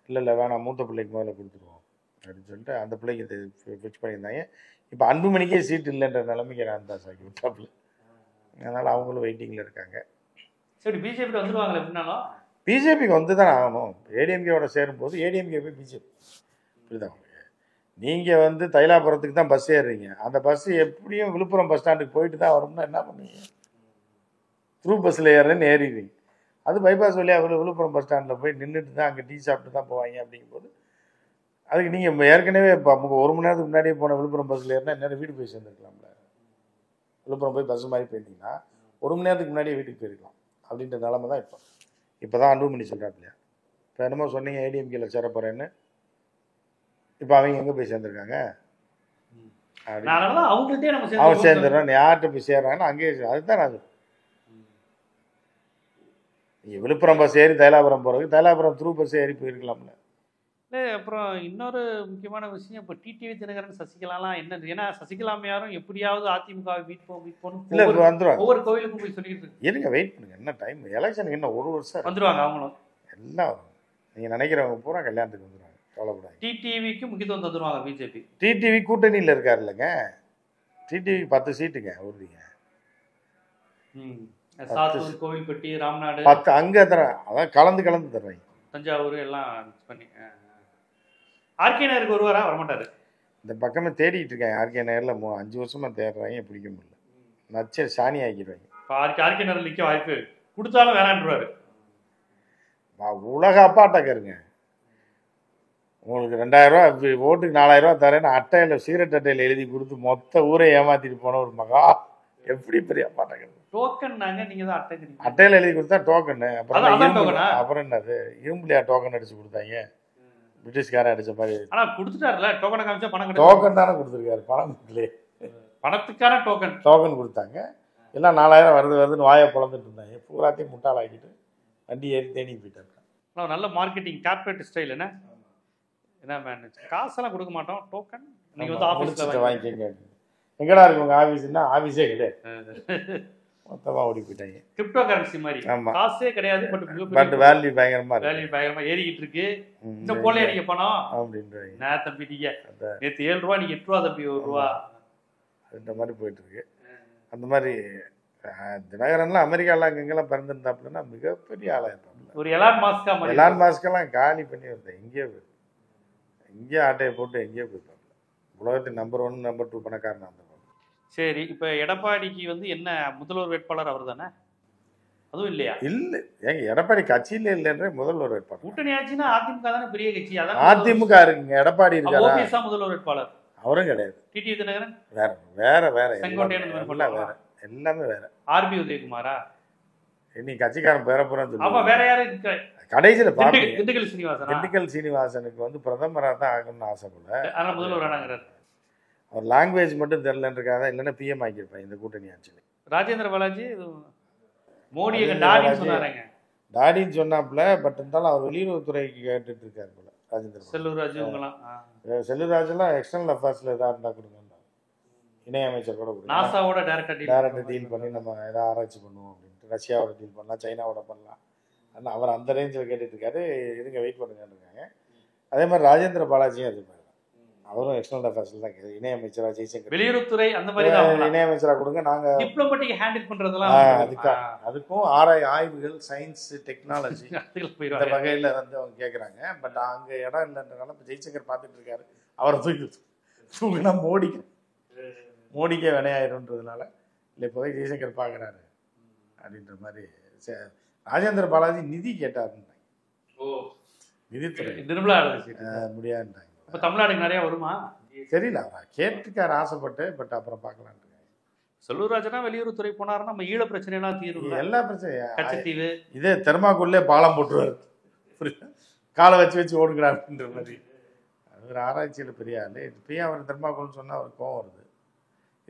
இல்லை வேணாம், மூத்த பிள்ளைக்கு முதல்ல கொடுத்துருவோம் அப்படின்னு சொல்லிட்டு அந்த பிள்ளைக்கு ஃபிக்ஸ் பண்ணியிருந்தாங்க. இப்போ அன்புமணிக்கே சீட்டு இல்லைன்ற நிலைமைக்கு ராமதாஸ் ஆக்கி விட்டாப்புல. அதனால் அவங்களும் வெயிட்டிங்கில் இருக்காங்க. சரி பிஜேபி வந்துருவாங்களே எப்படின்னாலும். பிஜேபிக்கு வந்து தான் ஆகணும். ஏடிஎம்கேவோட சேரும்போது ஏடிஎம்கே போய் பிஜேபி புரியுதா உங்களுக்கு? நீங்கள் வந்து தைலாபுரத்துக்கு தான் பஸ் ஏறுறீங்க, அந்த பஸ் எப்படியும் விழுப்புரம் பஸ் ஸ்டாண்டுக்கு போயிட்டு தான் வரும்னா என்ன பண்ணுவீங்க? த்ரூ பஸ்ஸில் ஏறுறேன்னு ஏறிடுவீங்க. அது பைபாஸ் வழியாக விழுப்புரம் பஸ் ஸ்டாண்டில் போய் நின்றுட்டு தான் அங்கே டீ சாப்பிட்டு தான் போவாங்க. அப்படிங்கும்போது அதுக்கு நீங்கள் ஏற்கனவே இப்போ 1 மணி நேரத்துக்கு முன்னாடியே போன விழுப்புரம் பஸ்ஸில் ஏறினா நேரம் வீடு போய் சேர்ந்துருக்கலாம்ல. விழுப்புரம் போய் பஸ் மாதிரி போயிருந்தீங்கன்னா 1 மணி நேரத்துக்கு முன்னாடியே வீட்டுக்கு போயிருக்கலாம். அப்படின்ற நிலமை தான் இப்போ தான் அன்புமணி சொல்கிறாப்லையா. இப்போ என்னமோ சொன்னீங்க ஏடிஎம்கேல சேர போகிறேன்னு. இப்போ அவங்க எங்கே போய் சேர்ந்துருக்காங்க? அவன் சேர்ந்துடுறான். யார்கிட்ட போய் சேர்றாங்கன்னு அங்கேயே அதுதான் அது. நீங்கள் விழுப்புரம் பஸ் ஏறி தைலாபுரம் போகிறதுக்கு தைலாபுரம் த்ரூ பஸ் ஏறி போயிருக்கலாம்ல. இல்லை அப்புறம் இன்னொரு முக்கியமான விஷயம், இப்போ டிடிவி தினகரன் சசிகலாலாம் என்ன, ஏன்னா சசிகலாமையாரும் எப்படியாவது அதிமுக மீட்போன்னு இல்லை வந்துடுவாங்க. ஒவ்வொரு கோயிலுக்கும் போய் சொல்லிட்டு இருக்கு. இருங்க வெயிட் பண்ணுங்க, என்ன டைம், எலெக்ஷனுக்கு என்ன 1 வருஷம் வந்துடுவாங்க அவங்களும். எல்லாம் நீங்கள் நினைக்கிறவங்க பூரா கல்யாணத்துக்கு வந்துடுவாங்க, கவலைப்படாது. டிடிவிக்கு முக்கியத்துவம் தந்துடுவாங்க பிஜேபி. டிடிவி கூட்டணியில் இருக்காரு இல்லைங்க, டிடிவிக்கு 10 சீட்டுங்க உறுதிங்க. சாத்தூர், கோவில்பட்டி, ராம்நாடு 10 அங்கே தரேன், அதான் கலந்து தர்றேன். தஞ்சாவூர் எல்லாம் மிக்ஸ் பண்ணி. ஆர்கே நகருக்கு வருவாரா? வரமாட்டாரு. இந்த பக்கமே தேடிட்டு இருக்கேன். ஆர்கே நகரில் 5 வருஷமா தேடுறாங்க, பிடிக்க முடியல. நச்சு சாணி ஆக்கிடுவாங்க. இப்போ ஆர்கே நகர் நிற்க வாய்ப்பு கொடுத்தாலும் வேணான்றாரு. உலக அப்பாட்டக்கருங்க. உங்களுக்கு 2000 ரூபா ஓட்டுக்கு 4000 ரூபா தரேன்னு அட்டையில் சிகரெட் அட்டையில் எழுதி கொடுத்து மொத்த ஊரை ஏமாத்திட்டு போன ஒரு மகா எப்படி பெரிய அப்பாட்டக்கரு. டோக்கன் நாங்க, நீங்க தான் அட்டையில் எழுதி கொடுத்தா டோக்கன். அப்புறம் என்னது இரும்புலையா டோக்கன் அடிச்சு கொடுத்தாங்க, பிரிட்டிஷ்காரன் அடிச்ச மாதிரி. ஆனா கொடுத்துட்டாருல டோக்கனை காமிச்சா பணம் டோக்கன் தானே கொடுத்துருக்காரு, பணம் கொடுக்கலையே. பணத்துக்கான டோக்கன் கொடுத்தாங்க. எல்லாம் 4000 வருதுன்னு வாயை பிளந்துட்டு இருந்தாங்க. பூராத்தையும் முட்டாளாக்கிட்டு வண்டி ஏறி தேடி போயிட்டாங்க. நல்ல மார்க்கெட்டிங் கார்பரேட் ஸ்டைல். என்ன மேனேஜ் காசெல்லாம் கொடுக்க மாட்டோம், டோக்கன் நீங்க வந்து ஆபீஸ்ல வாங்கிக்கங்க. எங்கடா இருக்கு உங்க ஆபீஸ்னா ஆபீஸே கிடையாது, மொத்தமா ஓடி போயிட்டாங்க. கிரிப்டோ கரன்சி மாதிரி. காசே கிடையாது, பட் வேல்யூ பயங்கரமா ஏறிக்கிட்டு இருக்கு. இந்த போல அடிக்க பணம் அப்படின்றாங்க. நான் தம்பி நீங்க நேற்று 7 ரூபா, நீங்க 8 ரூபா தம்பி 1 ரூபா, அந்த மாதிரி போயிட்டு இருக்கு. அந்த மாதிரி தினகரன்லாம் அமெரிக்காலாம் அங்கெல்லாம் பிறந்திருந்தாப்புலன்னா மிகப்பெரிய ஆளா இருப்பாங்க. ஒரு எலான் மாஸ்கெல்லாம் காலி பண்ணி வந்தேன். எங்கேயோ ஆட்டையை போட்டு எங்கேயோ போயிருப்பாங்க. உலகத்தின் நம்பர் 1 நம்பர் 2 பணக்காரன் அந்த. சரி, இப்போ எடப்பாடிக்கு வந்து என்ன முதல்வர் வேட்பாளர் அவர் தானே? அதுவும் இல்லையா? இல்லை ஏங்க, எடப்பாடி கட்சியில இல்லைன்ற முதல்வர் வேட்பாளர். கூட்டணி ஆச்சுன்னா அதிமுக தானே பெரிய கட்சி. அதான் அதிமுக இருக்குங்க, எடப்பாடி இருக்காரா? ஓபிஎஸ் தான் முதல்வர் வேட்பாளர். அவரும் கிடையாது. டிடிவி தினகரன் வேற செங்கோட்டையன் வேற, எல்லாமே வேற. ஆர்பி உதயகுமாரா இன்னைக்கு கட்சிக்காரன் பேர போறான்னு ஆமா, வேற யாரு கடைசியில திண்டுக்கல் சீனிவாசனுக்கு வந்து பிரதமரா தான் ஆகணும்னு ஆசைப்படல, ஆனா முதல்வர் ஆனாங்கிறார். அவர் லாங்குவேஜ் மட்டும் தெரியலன்றக்காக, இல்லைன்னா பிஎம் ஆக்கியிருப்பேன் இந்த கூட்டணி ஆட்சியில். ராஜேந்திர பாலாஜி மோடி டாடின்னு சொன்னாருங்க. டாடின்னு சொன்னாப்புல, பட் இருந்தாலும் அவர் வெளியுறவுத்துறைக்கு கேட்டுட்டு இருக்காரு போல. ராஜேந்திர செல்லூர்ராஜ் செல்லூர்ராஜெல்லாம் எக்ஸ்டர்னல் அஃபேர்ஸ்ல ஏதாவது இருந்தா கொடுங்க, இணையமைச்சர் கூட கொடுங்க, நாசாவோட டைரக்டா டீல் பண்ணி நம்ம ஏதாவது ஆராய்ச்சி பண்ணுவோம் அப்படின்ட்டு. ரஷ்யாவோட டீல் பண்ணலாம், சைனாவோட பண்ணலாம். ஆனால் அவர் அந்த ரேஞ்சில் கேட்டுட்டு இருக்காரு. இருங்க வெயிட் பண்ணுங்கன்னு இருக்காங்க. அதே மாதிரி ராஜேந்திர பாலாஜியும் அது மாதிரி, அவரும் எக்ஸ்டர்னல் அஃபேர்ஸ்ல தான் இணையமைச்சரா, ஜெய்சங்கர் வெளியுறவுத்துறை அந்த மாதிரி தான் இணையமைச்சரா கொடுங்க. நாங்க டிப்ளமேட்டிக் ஹேண்டில் பண்றதெல்லாம் அதுக்கும் ஆய்வுகள், சயின்ஸ், டெக்னாலஜி இந்த வகையில வந்து அவங்க கேட்குறாங்க. பட் அங்க இடம் இல்லைன்றனால இப்போ ஜெய்சங்கர் பார்த்துட்டு இருக்காரு. அவரை தூக்கினா மோடிக்கே வினையாயிருன்றதுனால இல்லை, இப்போவே ஜெய்சங்கர் பார்க்குறாரு அப்படின்ற மாதிரி. ராஜேந்திர பாலாஜி நிதி கேட்டாருன்னு, நிதித்துறை முடியாதுன்றாங்க. இப்போ தமிழ்நாடுக்கு நிறைய வருமா தெரியல, கேட்டுக்கார் ஆசைப்பட்டு. பட் அப்புறம் பார்க்கலான்ட்டு. செல்லூர்ராஜனா வெளியுறவுத்துறை போனாருன்னா நம்ம ஈழ பிரச்சனைலாம் தீரும், எல்லா பிரச்சனையும். கச்சத்தீவு இதே தெர்மாக்குள்ளே பாலம் போட்டுருவாரு, காலை வச்சு ஓடுகிறார் அப்படின்ற மாதிரி. அது ஒரு ஆராய்ச்சியில் பெரிய ஆள். இப்பயும் அவர் தெர்மாக்குள்னு சொன்னால் அவருக்கு கோவம் வருது.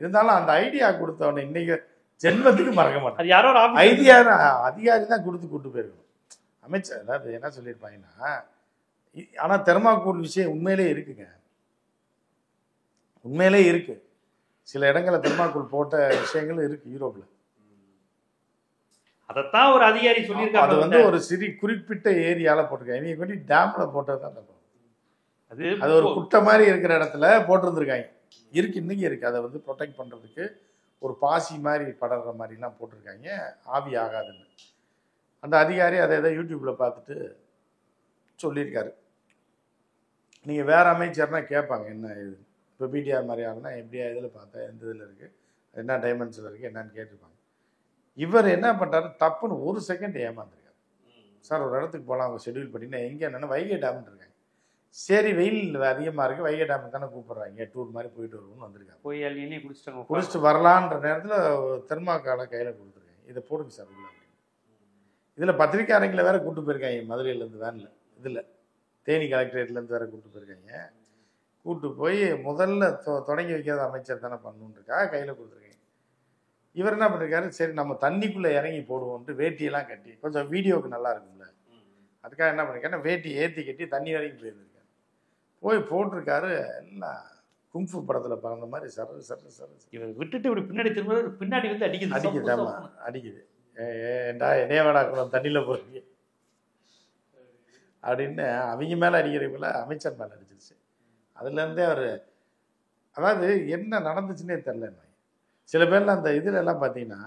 இருந்தாலும் அந்த ஐடியா கொடுத்தவனை இன்னைக்கு ஜென்மத்துக்கு மறக்க மாட்டான். யாரோ அதிகாரி தான் கூட்டு போயிருக்கணும். அமைச்சர் அதாவது என்ன சொல்லியிருப்பாங்கன்னா, ஆனால் தெர்மாக்கோல் விஷயம் உண்மையிலே இருக்குங்க, உண்மையிலே இருக்கு. சில இடங்களில் தெர்மாக்கோல் போட்ட விஷயங்களும் இருக்கு யூரோப்ல. அதைத்தான் ஒரு அதிகாரி சொல்லியிருக்காரு. அது வந்து ஒரு குறிப்பிட்ட ஏரியால போட்டிருக்காங்க. இவங்க கொண்டு டேம்ல போட்டது தான் தப்பு. அது ஒரு குட்டை மாதிரி இருக்கிற இடத்துல போட்டிருந்துருக்காங்க. இருக்கு, இன்னைக்கு இருக்கு. அதை வந்து ப்ரொடெக்ட் பண்றதுக்கு ஒரு பாசி மாதிரி படர்ற மாதிரிலாம் போட்டிருக்காங்க, ஆவி ஆகாதுன்னு. அந்த அதிகாரி அதை எதை யூடியூப்பில் பார்த்துட்டு சொல்லியிருக்காரு. நீங்கள் வேறு அமைச்சர்னா கேட்பாங்க என்ன இது, இப்போ பிடிஆர் மாதிரி ஆளுனா எப்படியா இதில் பார்த்தா எந்த இதில் இருக்குது, என்ன டைமென்ஷனில் இருக்குது என்னன்னு கேட்டிருப்பாங்க. இவர் என்ன பண்ணுறாரு, தப்புன்னு ஒரு செகண்ட் ஏமாந்துருக்காரு. சார் ஒரு இடத்துக்கு போகலாம், அவங்க ஷெட்யூல் பண்ணிங்கன்னா எங்கே என்னென்னா வைகை டேம்னு இருக்காங்க. சரி வெயில் அதிகமாக இருக்குது, வைகை டேமுக்கு தானே கூப்பிட்றாங்க, டூர் மாதிரி போயிட்டு வருவோம்னு வந்திருக்காங்க. போய் அள்ளி குடிச்சிட்டு வரலான்ற நேரத்தில் தெர்மாக்காலை கையில் கொடுத்துருக்காங்க, இதை போடுங்க சார் உள்ள. இதில் பத்திரிக்கையாளர்களை வேறு கூப்பிட்டு போயிருக்காங்க மதுரையிலேருந்து வேனில், இதில் தேனி கலெக்டரேட்லேருந்து வேறு கூப்பிட்டு போயிருக்காங்க. கூப்பிட்டு போய் முதல்ல தொடங்கி வைக்காத அமைச்சர் தானே பண்ணணுன்றக்கா கையில் கொடுத்துருக்காங்க. இவர் என்ன பண்ணிருக்காரு, சரி நம்ம தண்ணிக்குள்ளே இறங்கி போடுவோம்ட்டு வேட்டியெல்லாம் கட்டி, கொஞ்சம் வீடியோவுக்கு நல்லா இருக்கும்ல, அதுக்காக என்ன பண்ணிருக்காருன்னா வேட்டி ஏற்றி கட்டி தண்ணி வரைக்கும் போயிருந்திருக்காரு. போய் போட்டிருக்காரு, எல்லாம் கும்ஃபு படத்தில் பறந்த மாதிரி சர சர சர இவர் விட்டுட்டு இப்படி பின்னாடி திரும்ப பின்னாடி வந்து அடிக்குது. ஆமாம் அடிக்குது. ஏண்டா என்னைய வேடா கூட தண்ணியில் போகிறீங்க அப்படின்னு அவங்க மேலே அடிக்கிறவங்கள அமைச்சர் மேலே அடிச்சிருச்சு. அதுலேருந்தே அவர், அதாவது என்ன நடந்துச்சுன்னே தெரில. சில பேர்லாம் அந்த இதில் எல்லாம் பார்த்தீங்கன்னா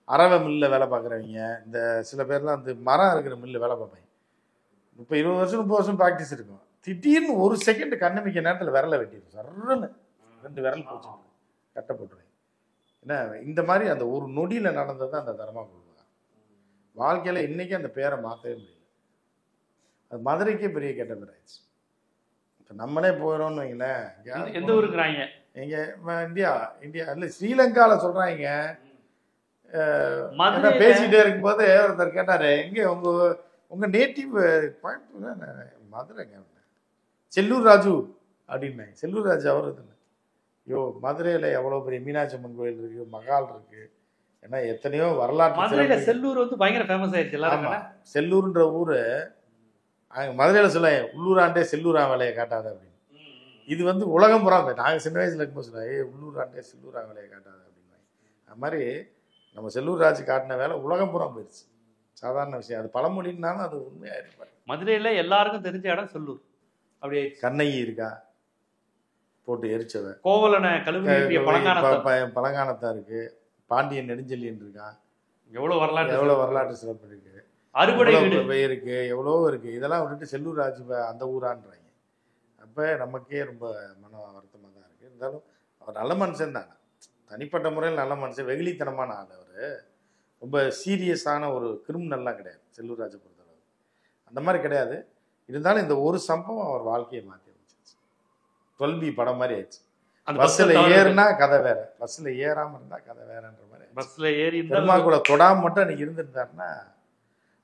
அரவை மில்லில் வேலை பார்க்குறவங்க, இந்த சில பேர்லாம் அந்த மரம் இருக்கிற மில்லில் வேலை பார்ப்பாங்க. இப்போ 20 வருஷம் 30 வருஷம் ப்ராக்டிஸ் இருக்கும். திடீர்னு ஒரு செகண்ட் கண்ணமிக்க நேரத்தில் விரலை வெட்டிடும், சர்றன்னு 2 விரல் போச்சு கட்டப்பட்டுருவேன். ஏன்னா இந்த மாதிரி அந்த ஒரு நொடியில் நடந்தது அந்த தர்மாக்கோல் தான். வாழ்க்கையில் இன்றைக்கி அந்த பேரை மாற்றவே முடியல. அது மதுரைக்கே பெரிய கெட்ட பேர் ஆயிடுச்சு. இப்போ நம்மளே போயிடணும்னு வைங்களேன், எந்த ஊருக்குறாங்க இங்கே இந்தியா இல்லை ஸ்ரீலங்காவில் சொல்கிறாங்க. பேசிகிட்டே இருக்கும்போது ஒருத்தர் கேட்டார், எங்கே உங்கள் நேட்டிவ் மதுரைங்க, செல்லூர் ராஜு அப்படின்னாங்க. செல்லூர் ராஜு அவர் தானே. ஐயோ மதுரையில் எவ்வளோ பெரிய மீனாட்சி அம்மன் கோயில் இருக்குது, மகால் இருக்குது, ஏன்னா எத்தனையோ வரலாற்று. செல்லூர் வந்து பயங்கர ஃபேமஸ் ஆயிடுச்சு எல்லாரும். செல்லூர்ன்ற ஊர் மதுரையில் சொல்ல, உள்ளூராண்டே செல்லூரா வேலையை காட்டாத அப்படின்னு. இது வந்து உலகம் புறா நாங்கள் சின்ன வயசில் இருக்கும்போது சொல்லுவோம், உள்ளூராண்டே செல்லூரா வேலையை காட்டாத அப்படின்னு. அது மாதிரி நம்ம செல்லூர் ராஜு காட்டின வேலை உலகம் புறம் போயிடுச்சு. சாதாரண விஷயம். அது பழமொழின்னாலும் அது உண்மையாக இருப்பார். மதுரையில் எல்லாருக்கும் தெரிஞ்ச இடம் செல்லூர். அப்படியே கண்ணகி இருக்கா போட்டு எரிச்சவ, கோவலனை கழுவி பழங்கானத்தான் இருக்கு, பாண்டியன் நெடுஞ்செல்லியன் இருக்கான், எவ்வளோ வரலாற்று சிறப்பு இருக்கு, அறுபடை இருக்கு, எவ்வளோ இருக்கு. இதெல்லாம் விட்டுட்டு செல்லூர் ராஜு அந்த ஊரான்றாங்க. அப்போ நமக்கே ரொம்ப மன வருத்தமாக தான் இருக்குது. இருந்தாலும் அவர் நல்ல மனுஷன் தானே, தனிப்பட்ட முறையில் நல்ல மனுஷன், வெகுளித்தனமான ஆள். அவர் ரொம்ப சீரியஸான ஒரு கிரிமினல்லாம் கிடையாது செல்லூர் ராஜை பொறுத்தளவு, அந்த மாதிரி கிடையாது. இருந்தாலும் இந்த ஒரு சம்பவம் அவர் வாழ்க்கையை மாற்றி அமைச்சிருச்சு. 12B படம் மாதிரி ஆயிடுச்சு. பஸ்ஸில் ஏறுனா கதை வேற, பஸ்ஸில் ஏறாமல் இருந்தால் கதை வேறன்ற மாதிரி. பஸ்ஸில் ஏறி பெருமா கூட தொடாமல் மட்டும் அன்றைக்கி இருந்திருந்தாருன்னா.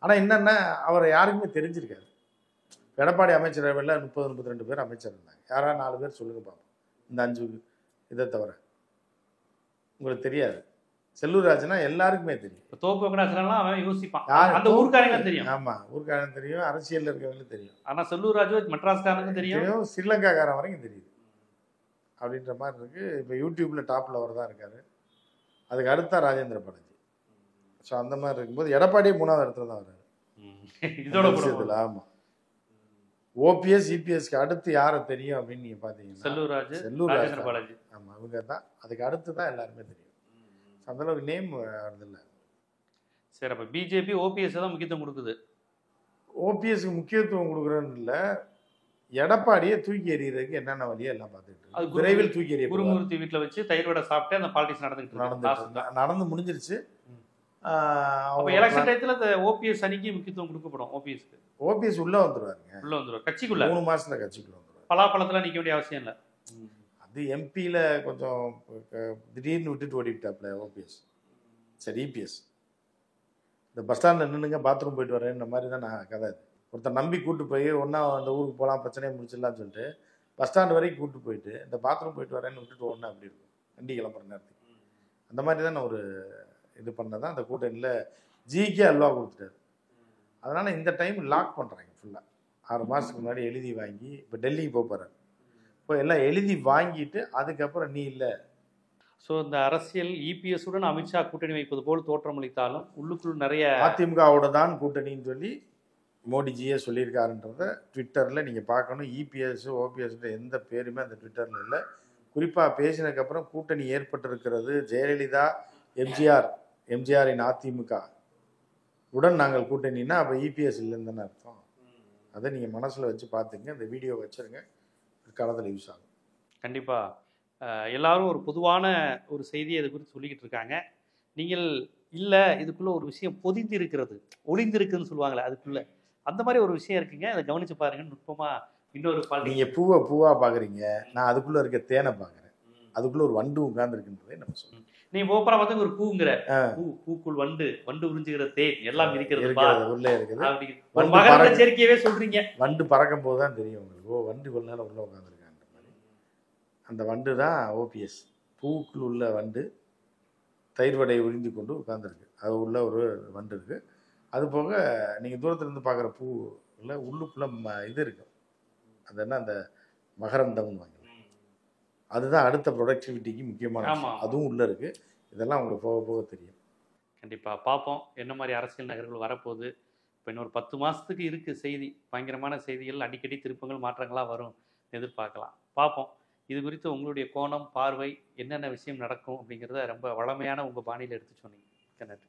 ஆனால் என்னென்னா அவரை யாருக்குமே தெரிஞ்சிருக்காரு. எடப்பாடி அமைச்சரவையில் 30-32 பேர் அமைச்சர் இருந்தாங்க. யாராவது 4 பேர் சொல்லுங்க பார்ப்போம், இந்த 5 இதை தவிர உங்களுக்கு தெரியாது. செல்லூர் ராஜுனா எல்லாருக்குமே தெரியும். அவன் யோசிப்பான், அந்த ஊர்க்காரங்க தெரியும். ஆமாம், ஊர்க்காரங்க தெரியும், அரசியலில் இருக்கவங்களுக்கு தெரியும். ஆனால் செல்லூர் ராஜு மெட்ராஸ்காரனுக்கும் தெரியும், ஸ்ரீலங்காக்காரன் வரைக்கும் தெரியுது அப்படின்ற மாதிரி இருக்குது. இப்போ யூடியூப்பில் டாப்பில் அவர் தான் இருக்கார். அதுக்கு அடுத்தா ராஜேந்திர பாலாஜி. ஸோ அந்த மாதிரி இருக்கும்போது எடப்பாடியே 3வது இடத்துல தான் வர்றாரு இதோட விஷயத்தில். ஆமாம், ஓபிஎஸ் இபிஎஸ்க்கு அடுத்து யாரை தெரியும் அப்படின்னு நீங்கள் பார்த்தீங்கன்னா செல்லூர் ராஜேந்திர பாலாஜி. ஆமாம், இவங்க தான். அதுக்கு அடுத்து தான் எல்லாருமே தெரியும். அந்தளவுக்கு நேம் வருதில்லை. சரி, அப்போ பிஜேபி ஓபிஎஸ் தான் முக்கியத்துவம் கொடுக்குது. ஓபிஎஸ்க்கு முக்கியத்துவம் கொடுக்குறேன்னு இல்லை, எடப்பாடியை தூக்கி எறிகிறதுக்கு என்னென்ன வழியோ எல்லாம் பார்த்துக்கிட்டு விரைவில் தூக்கி எறிய. குருமூர்த்தி வீட்டில் வச்சு தயிர் வடை சாப்பிட்டு அந்த பாலிடிக்ஸ் நடந்து முடிஞ்சிருச்சு. எலெக்ஷன் டயத்தில் இந்த ஓபிஎஸ் அணிக்கு முக்கியத்துவம் கொடுக்கப்படும். ஓபிஎஸ் உள்ளே வந்துருவாருங்க, கட்சிக்குள்ள 3 மாசத்துல கட்சிக்குள்ள வந்துருவாரு. பலாப்பழத்தில் நிற்க வேண்டிய அவசியம் இல்லை. அது எம்பியில் கொஞ்சம் திடீர்னு விட்டுட்டு ஓடிட்டாப்ல ஓபிஎஸ். சரி, இபிஎஸ் இந்த பஸ் ஸ்டாண்டில் நின்றுங்க பாத்ரூம் போயிட்டு வரேன்ற மாதிரி தான் நான் கதை. ஒருத்தர் நம்பி கூப்பிட்டு போய் ஒன்றா அந்த ஊருக்கு போகலாம், பிரச்சனையை முடிச்சிடலான்னு சொல்லிட்டு பஸ் ஸ்டாண்டு வரைக்கும் கூப்பிட்டு போயிட்டு இந்த பாத்ரூம் போயிட்டு வரேன்னு விட்டுட்டு ஓடனே அப்படி இருக்கும் வண்டி கிளம்புற நேரத்துக்கு. அந்த மாதிரி தான் ஒரு இது பண்ணதான் அந்த கூட்டணியில் ஜிகே அல்வா கொடுத்துட்டாரு. அதனால் இந்த டைம் லாக் பண்ணுறாங்க ஃபுல்லாக. 6 மாதத்துக்கு முன்னாடி எழுதி வாங்கி இப்போ டெல்லிக்கு போகிறார். இப்போ எல்லாம் எழுதி வாங்கிட்டு அதுக்கப்புறம் நீ இல்லை. ஸோ இந்த அரசியல் இபிஎஸ்ஸுடன் அமித்ஷா கூட்டணி வைப்பது போல் தோற்றமளித்தாலும் உள்ளுக்குள் நிறைய அதிமுகவோட தான் கூட்டணின்னு சொல்லி மோடிஜியே சொல்லியிருக்காருன்றத ட்விட்டரில் நீங்கள் பார்க்கணும். இபிஎஸ் ஓபிஎஸ் எந்த பேருமே அந்த ட்விட்டரில் இல்லை. குறிப்பாக பேசினதுக்கப்புறம் கூட்டணி ஏற்பட்டிருக்கிறது ஜெயலலிதா எம்ஜிஆரின் அதிமுக உடன் நாங்கள் கூட்டணின்னா அப்போ இபிஎஸ் இல்லைன்னு தானே அர்த்தம். அதை நீங்கள் மனசில் வச்சு பார்த்துங்க, இந்த வீடியோ வச்சுருங்க, பிற்காலத்தில் யூஸ் ஆகும். கண்டிப்பாக எல்லாரும் ஒரு பொதுவான ஒரு செய்தியை அதை குறித்து சொல்லிக்கிட்டு இருக்காங்க. நீங்கள் இல்லை இதுக்குள்ளே ஒரு விஷயம் பொதிந்து இருக்கிறது, ஒளிந்திருக்குன்னு சொல்லுவாங்களே, அதுக்குள்ளே அந்த மாதிரி ஒரு விஷயம் இருக்குங்க, அதை கவனித்து பாருங்கன்னு நுட்பமாக இன்னொரு நீங்கள் பூவாக பார்க்குறீங்க, நான் அதுக்குள்ளே இருக்க தேனை பார்க்குறேன், அதுக்குள்ளே ஒரு வண்டு உட்கார்ந்துருக்குன்றதே நம்ம சொல்லணும். நீ ஓப்பரா பார்த்து ஒரு பூங்கிற பூக்குள் வண்டு உறிஞ்சுகிற தேன் எல்லாம் இருக்கிறது உள்ளே இருக்குது. ஒரு மகரந்த சேர்க்கையவே சொல்றீங்க. வண்டு பறக்கும் போது தான் தெரியும் உங்களுக்கு, ஓ வண்டு இவ்வளவு நேரம் உள்ள உட்காந்துருக்கான்ற மாதிரி. அந்த வண்டு தான் ஓபிஎஸ். பூவுக்குள் உள்ள வண்டு தயிர் வடையை உறிந்து கொண்டு உட்காந்துருக்கு, அது உள்ள ஒரு வண்டு இருக்கு. அது போக நீங்கள் தூரத்துலேருந்து பார்க்குற பூவில் உள்ளுக்குள்ள இது இருக்கு, அது என்ன அந்த மகரந்தம்னு வாங்க, அதுதான் அடுத்த ப்ரொடக்டிவிட்டிக்கு முக்கியமான விஷயம். அதுவும் உள்ளே இருக்குது. இதெல்லாம் உங்களுக்கு போக போக தெரியும். கண்டிப்பாக பார்ப்போம் என்ன மாதிரி அரசியல் நகர்வுகள் வரப்போகுது. இப்போ இன்னொரு 10 மாதத்துக்கு இருக்குது செய்தி, பயங்கரமான செய்திகள், அடிக்கடி திருப்பங்கள் மாற்றங்களாக வரும், எதிர்பார்க்கலாம். பார்ப்போம். இது குறித்து உங்களுடைய கோணம் பார்வை, என்னென்ன விஷயம் நடக்கும் அப்படிங்கிறத ரொம்ப வளமையான உங்கள் பாணியில் எடுத்து சொன்னீங்க. நன்றி.